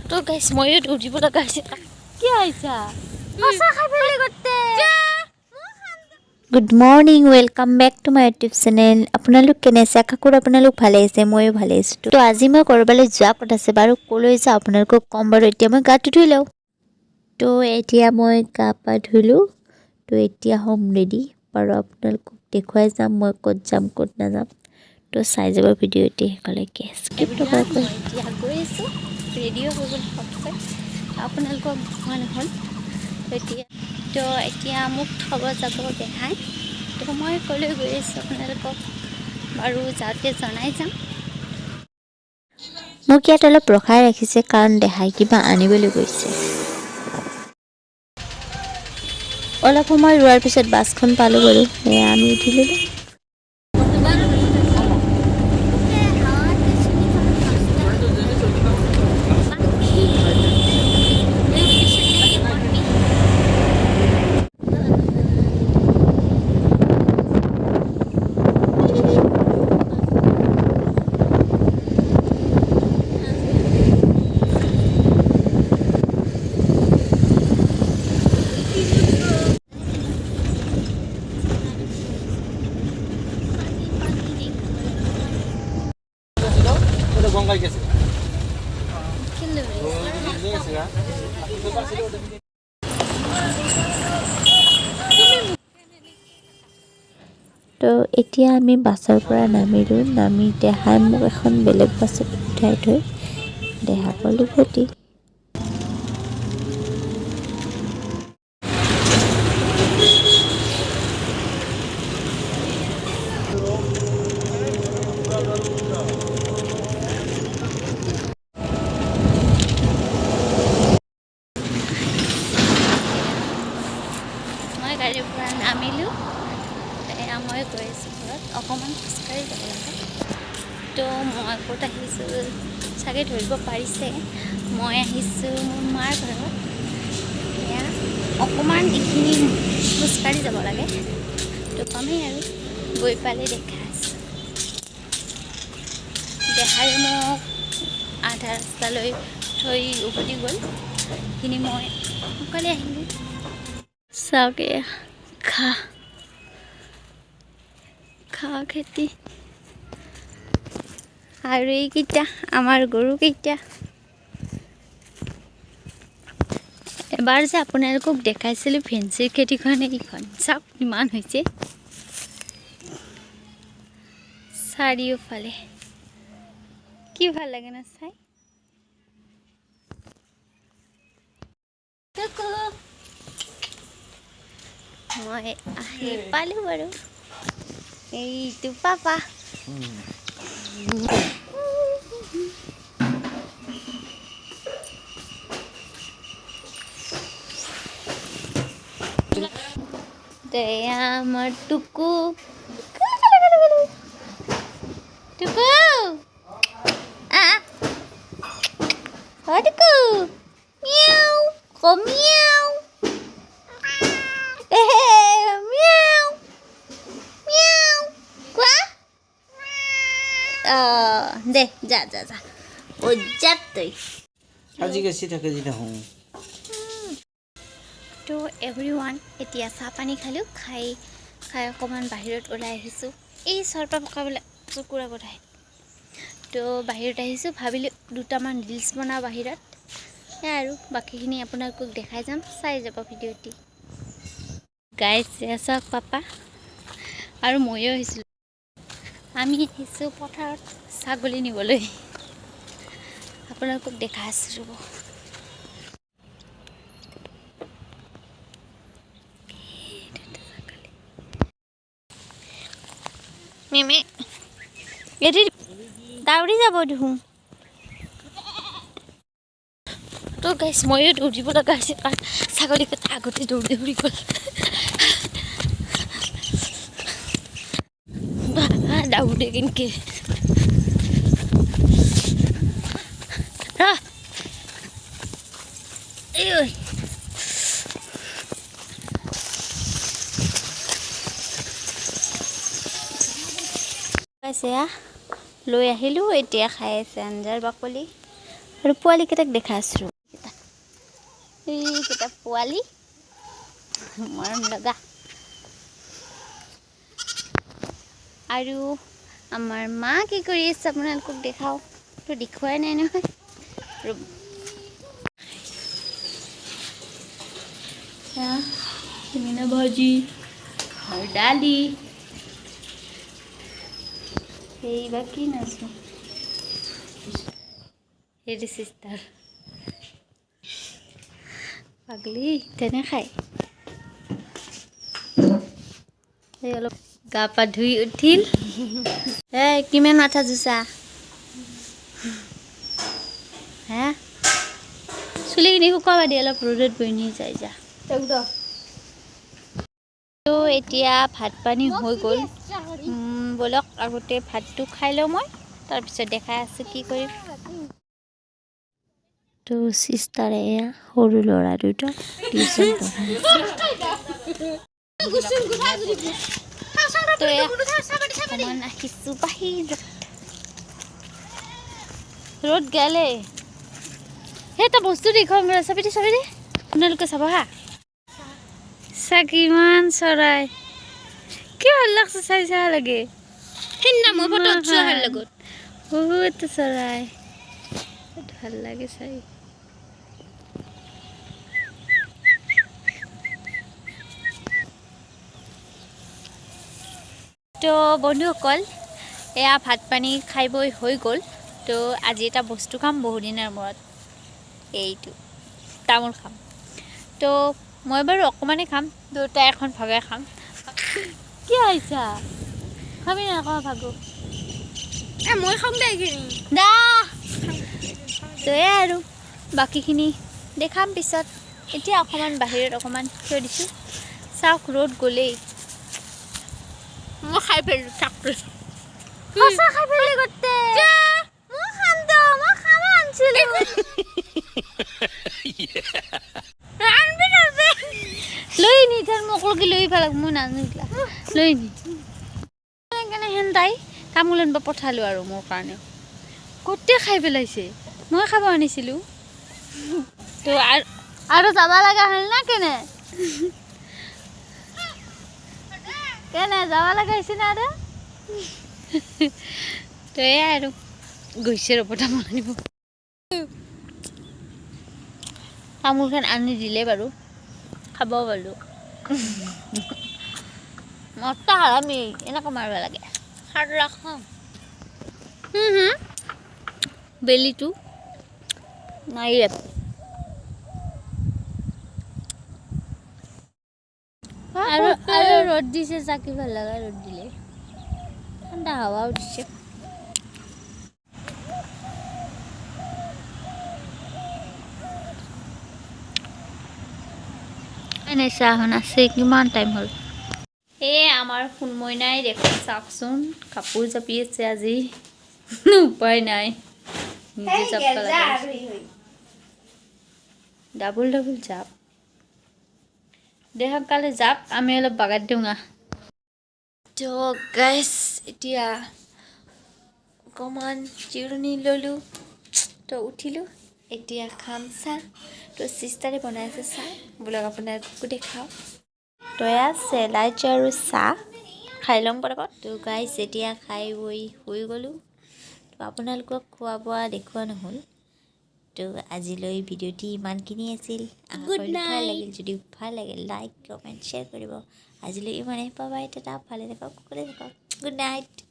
তো গাইস ময়ো দৌৰিব লগা হৈছে কি আইছা আশা খাই ফেলে গতে good morning welcome back to my YouTube channel আপোনালোক কেনে আছে আশা কৰোঁ আপোনালোক ভালে আছে ময়ো ভালে আছোঁ তো আজি মই কৰবালৈ যোৱা কথা আছে বাৰু কলৈ যাওঁ আপোনালোকক কম বাৰু এতিয়া মই গাটো ধুই লওঁ তো এতিয়া মই গা পা ধুলোঁ তো এতিয়া হোম ৰেডি বাৰু আপোনালোকক দেখুৱাই যাম মই ক'ত যাম ক'ত নাযাম তো চাই যাব ভিডিঅ'টি শেষলৈকে স্কিপ নকৰাকৈ এতিয়া গৈ আছোঁ ৰেডিঅ' হৈ গ'ল সবচে আপোনালোকক দেখুওৱা নহ'ল তো এতিয়া মোক থ'ব যাব দেখাই তো মই ক'লৈ গৈ আছোঁ আপোনালোকক বাৰু যাওঁতে জনাই যাম মোক ইয়াত অলপ ৰখাই ৰাখিছে কাৰণ দেখাই কিবা আনিবলৈ গৈছে অলপ সময় ৰোৱাৰ পিছত বাছখন পালোঁ বাৰু সেয়া আমি উঠিলোঁ তো এতিয়া আমি বাছৰ পৰা নামিলোঁ নামি দেহাই মোক এখন বেলেগ বাছত উঠাই থৈ দেহা ক'লোঁ ভতি মই গাড়ীৰ পৰা নামিলোঁ এয়া মই গৈ আছোঁ ঘৰত অকণমান খোজকাঢ়ি যাব লাগে তো মই ক'ত আহিছোঁ চাগে ধৰিব পাৰিছে মই আহিছোঁ মোৰ মাৰ ঘৰত এয়া অকণমান এইখিনি খোজকাঢ়ি যাব লাগে তো কমেই আৰু গৈ পালে দেখা আছোঁ দেখাই মোক আধা ৰাস্তালৈ থৈ উভতি গ'ল সেইখিনি মই সোনকালে আহিলোঁ চাওক খা খেতি আৰু এইকেইটা আমাৰ গৰুকেইটা এবাৰ যে আপোনালোকক দেখাইছিলোঁ ফেঞ্চিৰ খেতিখন এইখন চাওক কিমান হৈছে চাৰিওফালে কি ভাল লাগে না চাই মই আহি পালোঁ বাৰু এইটো পাপা এয়া আমাৰ টুকু টুকু টুকু মিয়াও মিয়াও দে যা যা যা ও যা তুই আজি গেছি থাকে যেটা হওঁ তো এভৰিৱান এতিয়া চাহ পানী খালোঁ খাই অকণমান বাহিৰত ওলাই আহিছোঁ এই চৰপা পকাবিলাক চকুৰ আগত আহে তো বাহিৰত আহিছোঁ ভাবিলোঁ দুটামান ৰিলছ বনাওঁ বাহিৰত সেয়া আৰু বাকীখিনি আপোনালোকক দেখাই যাম চাই যাব ভিডিঅ'টি গাইছ চাওক পাপা আৰু ময়ো আহিছিলোঁ আমি আহিছোঁ পথাৰত ছাগলী নিবলৈ আপোনালোকক দেখাই আছোঁ ৰ'ব মিমি এটি দাউৰি যাব দেখোন তো গাইছ ময়ো দৌৰিব লগা হৈছে কাৰণ ছাগলীকেইটা আগতে দৌৰি গ'ল দাউৰে কেনেকে লৈ আহিলোঁ এতিয়া খাই আছে আঞ্জাৰ বাকলি আৰু পোৱালিকেইটাক দেখাই আছোঁ এইকেইটা পোৱালি মৰম লগা আৰু আমাৰ মা কি কৰি আছে আপোনালোকক দেখাওঁ তো দেখুৱাই নাই নহয় বেঙেনা ভাজি আৰু দালি এইবা কি নাচোঁ হেৰি চিষ্টাৰ পাগলি তেনে খায় এই অলপ গা পা ধুই উঠিল কিমান মাথা জোচা হে চুলিখিনি শুকাবা দি অলপ ৰ'দত বহি যায় যা তো এতিয়া ভাত পানী হৈ গ'ল ব'লক আগতে ভাতটো খাই লওঁ মই তাৰপিছত দেখাই আছোঁ কি কৰিম তো চিষ্টাৰে সৰু ল'ৰা দুটা টিউশ্যন আহিছোঁ বাহিৰত ৰ'দ গেলে সেই এটা বস্তু দেখুৱাম চাবি দে আপোনালোকে চাব হা চা কিমান চৰাই কি ভাল লাগছে চাই চাই লাগে বহুত চৰাই ভাল লাগে চাই তো বন্ধুসকল এয়া ভাত পানী খাই বৈ হৈ গ'ল তো আজি এটা বস্তু খাম বহুদিনৰ মূৰত এইটো তামোল খাম তো মই বাৰু অকণমানেই খাম দুটা এখন ভাগে খাম কি আহিছা খাবি না আকৌ ভাগো মই খাম দে দা তো আৰু বাকীখিনি দেখাম পিছত এতিয়া অকণমান বাহিৰত অকণমান থৈ দিছোঁ চাওক ৰ'দ গ'লেই মই খাই পেলো চাকটো সঁচা খাই পেলি গোটে মই খাম দ মই খাব আনিছিলোঁ লৈ নি তাৰ মোক লৈ পেলাক মই নাজানো লৈ নি সেইকাৰণে সেন্তাই তামোল আনিব পঠালোঁ আৰু মোৰ কাৰণে গোটেই খাই পেলাইছে মই খাব আনিছিলোঁ তো আৰু যাব লগা হ'ল না কেনে যাব লগা হৈছে না আৰু তো এয়াই আৰু গৈছে ৰ'ব তামোল আনিব তামোলখন আনি দিলে বাৰু খাব পালোঁ মস্ত হাৰামি এনেকৈ মাৰিব লাগে সাৰ ৰাখাম বেলিটো নাই আৰু ৰ'দ দিছে চাকি ভাল লগা ৰ'দ দিলে ঠাণ্ডা হাৱা উঠিছে এনেই চাহখন আছে কিমান টাইম হ'ল আমাৰ সোণমইনাই দেখোন চাওকচোন কাপোৰ জাপি আছে আজি উপায় নাই নিজে জাপ ডাবল জাপ দে সোনকালে জাপ আমি অলপ বাগাত দিওঁ তো গাইছ এতিয়া অকণমান জিৰণি ল'লোঁ তো উঠিলোঁ এতিয়া খাম চাহ তো চিষ্টাৰে বনাই আছে চাহ বোলক আপোনালোকো দেখাওঁ তো এয়া চেলাইচ আৰু চাহ খাই ল'ম পটাপট তো গাইছ এতিয়া খাই বৈ শুই গ'লোঁ তো আপোনালোকক খোৱা বোৱা দেখুওৱা নহ'ল তো আজিলৈ ভিডিঅ'টি ইমানখিনি আছিল ভাল লাগিল যদি ভাল লাগে লাইক কমেণ্ট শ্বেয়াৰ কৰিব আজিলৈ ইমানেই পাবাই টাটা ভালে থাকক কুকুৰে থাকক গুড নাইট